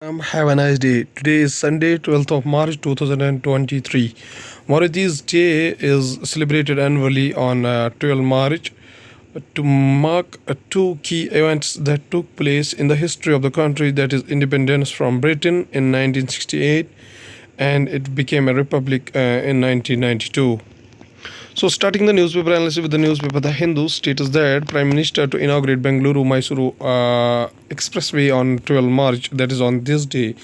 Have a nice day. Today is Sunday, 12th of March 2023. Mauritius Day is celebrated annually on 12 March to mark two key events that took place in the history of the country, that is independence from Britain in 1968 and it became a republic in 1992. So, starting the newspaper analysis with the newspaper The Hindu, states that Prime Minister to inaugurate Bengaluru Mysuru Expressway on 12 March, that is on this day.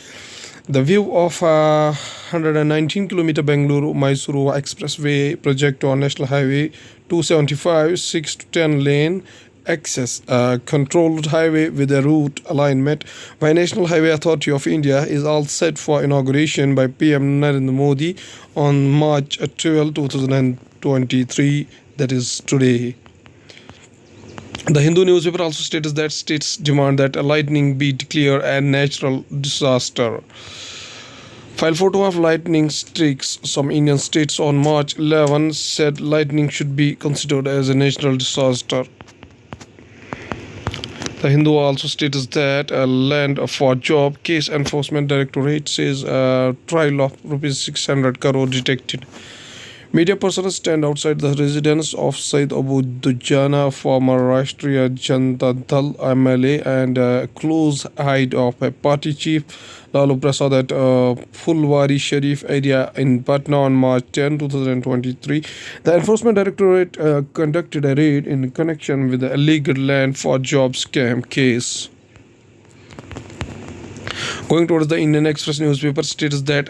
The view of 119-kilometer Bengaluru Mysuru Expressway project on National Highway 275, 6 to 10 lane access controlled highway with a route alignment by National Highway Authority of India is all set for inauguration by PM Narendra Modi on March 12, 2023, that is today. The Hindu newspaper also states that states demand that a lightning be declared a natural disaster. File photo of lightning strikes some Indian states on March 11 said lightning should be considered as a natural disaster. The Hindu also states that a land for job case enforcement directorate says a trial of rupees 600 crore detected. Media persons stand outside the residence of Said Abu Dujana, former Rashtriya Janata Dal MLA and close aide of a party chief Lalu Prasad at Fulwari Sharif area in Patna on March 10, 2023. The Enforcement Directorate conducted a raid in connection with the illegal land for job scam case. Going towards the Indian Express newspaper states that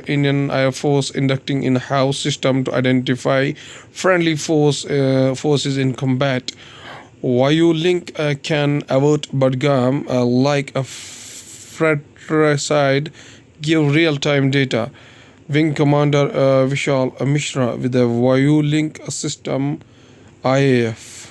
Indian Air Force inducting in-house system to identify friendly forces in combat. Vayu Link can avert Budgam like a fratricide, give real-time data. Wing Commander Vishal Mishra with the Vayu Link system IAF.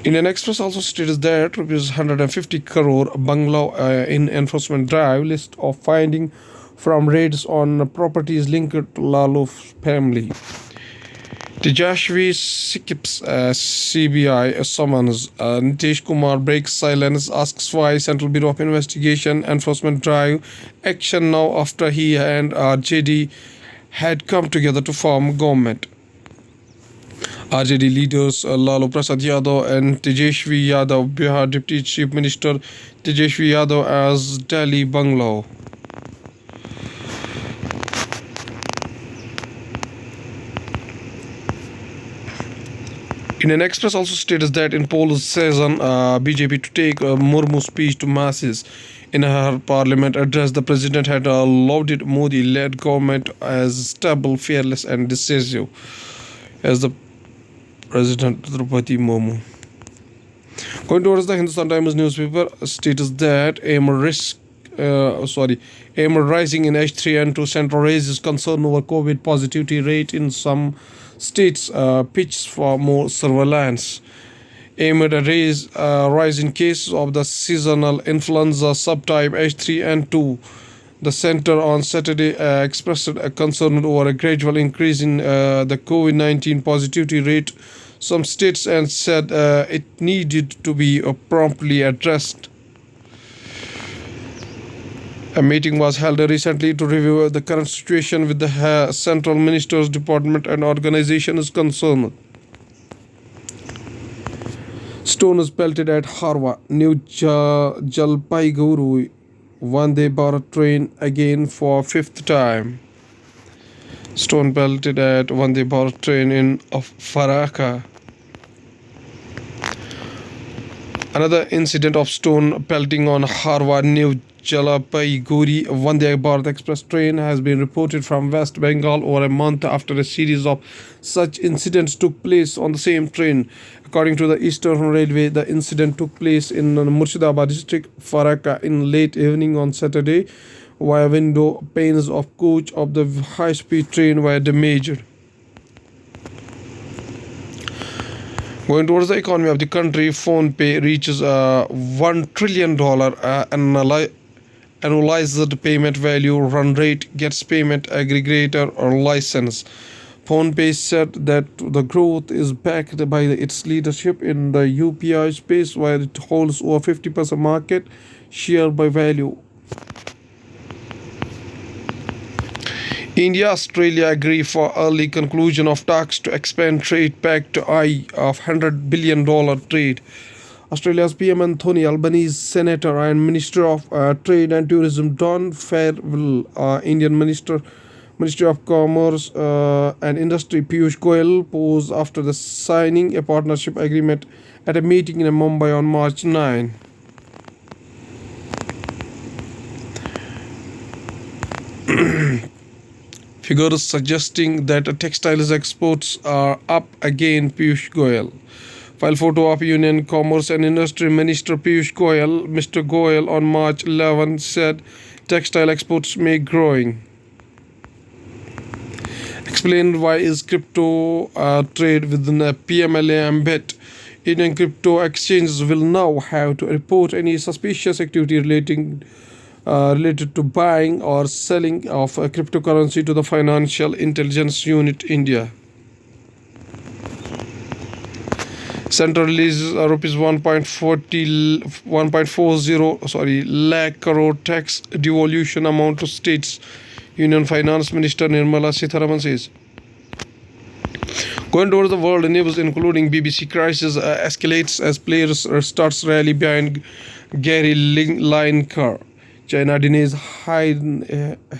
Indian Express also states that rupees 150 crore Bangla in enforcement drive list of finding from raids on properties linked to Lalu family. Tejashvi skips CBI summons. Nitish Kumar breaks silence, asks why Central Bureau of Investigation enforcement drive action now after he and RJD had come together to form government. RJD leaders Lalu Prasad Yadav and Tejashvi Yadav, Bihar Deputy Chief Minister Tejashvi Yadav as Delhi Bungalow. Indian Express also states that in poll season, BJP to take Murmu speech to masses. In her parliament address, the president had lauded Modi-led government as stable, fearless and decisive. As the President Draupadi Murmu. Going towards the Hindustan Times newspaper states that aim rising in H3N2 center raises concern over COVID positivity rate in some states. Pitch for more surveillance. Amid a rise in cases of the seasonal influenza subtype H3N2. The center on Saturday expressed a concern over a gradual increase in the COVID-19 positivity rate some states and said it needed to be promptly addressed. A meeting was held recently to review the current situation with the Central Minister's Department and organization is concerned. Stone is pelted at Harwa, New Jalpaiguri. Vande Bharat train again for fifth time. Stone pelted at Vande Bharat train in Faraka. Another incident of stone pelting on Harwa New Jalpaiguri Vande Bharat Express train has been reported from West Bengal over a month after a series of such incidents took place on the same train. According to the Eastern Railway, the incident took place in Murshidabad district, Faraka, in late evening on Saturday, where window panes of coach of the high-speed train were damaged. Going towards the economy of the country, PhonePe reaches $1 trillion annualized payment value run rate, gets payment aggregator or license. PhonePe said that the growth is backed by its leadership in the UPI space, where it holds over 50% market share by value. India Australia agree for early conclusion of talks to expand trade pact to of $100 billion trade. Australia's PM Anthony Albanese Senator and Minister of Trade and Tourism Don Farrell, Indian Ministry of Commerce and Industry Piyush Goyal posed after the signing a partnership agreement at a meeting in Mumbai on March 9. Figures suggesting that textiles exports are up again, Piyush Goyal. File photo of Union Commerce and Industry Minister Piyush Goyal. Mr. Goyal on March 11 said textile exports may growing. Explained why is crypto trade within a PMLA ambit. Indian crypto exchanges will now have to report any suspicious activity related to buying or selling of a cryptocurrency to the Financial Intelligence Unit India. Centre releases rupees 1.40 lakh crore tax devolution amount to states. Union Finance Minister Nirmala Sitharaman says. Going towards the world news, including BBC crisis escalates as players starts rally behind Gary Lineker. China denies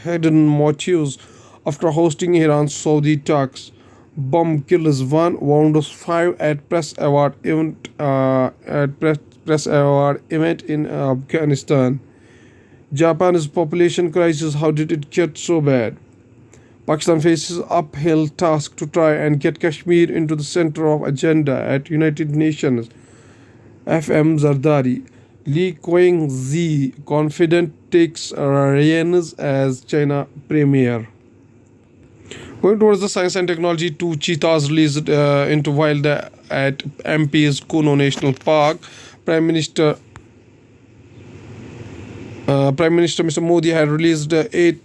hidden motives after hosting Iran's Saudi talks. Bomb kills 1, wounds 5 at press award event in Afghanistan. Japan's population crisis. How did it get so bad? Pakistan faces uphill task to try and get Kashmir into the center of agenda at United Nations. FM Zardari. Li Qiangzi confident takes reins as China premier. Going towards the science and technology, 2 cheetahs released into wild at MP's Kuno National Park. Prime Minister Mr. Modi had released 8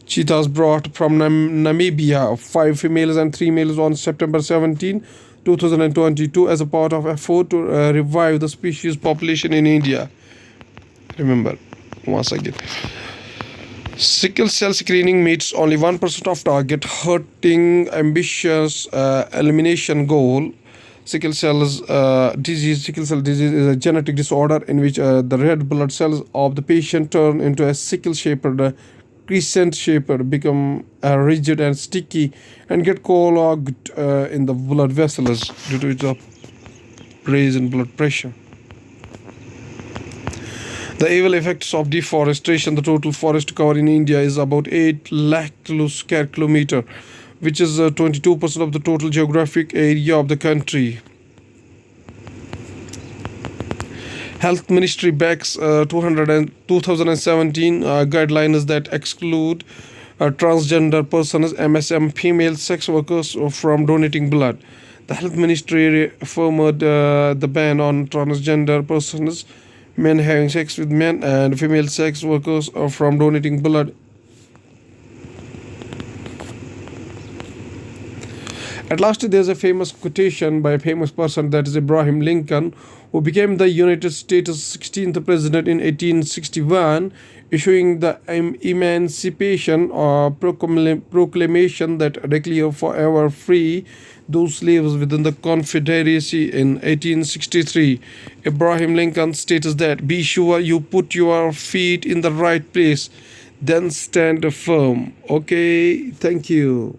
cheetahs brought from Namibia, 5 females and 3 males on September 17, 2022 as a part of effort to revive the species population in India. Remember, once again. Sickle cell screening meets only 1% of target, hurting ambitious elimination goal. Sickle cell disease is a genetic disorder in which the red blood cells of the patient turn into a sickle-shaped, crescent-shaped, become rigid and sticky, and get clogged in the blood vessels due to the rise in blood pressure. The evil effects of deforestation. The total forest cover in India is about 8 lakh square kilometer, which is 22% of the total geographic area of the country. Health Ministry backs 2017 guidelines that exclude transgender persons, MSM, female sex workers from donating blood. The Health Ministry reaffirmed the ban on transgender persons, men having sex with men, and female sex workers from donating blood. At last, there's a famous quotation by a famous person, that is Abraham Lincoln, who became the United States' 16th president in 1861, issuing the Emancipation Proclamation that declared forever free those slaves within the Confederacy in 1863. Abraham Lincoln states that, "Be sure you put your feet in the right place, then stand firm." Okay, thank you.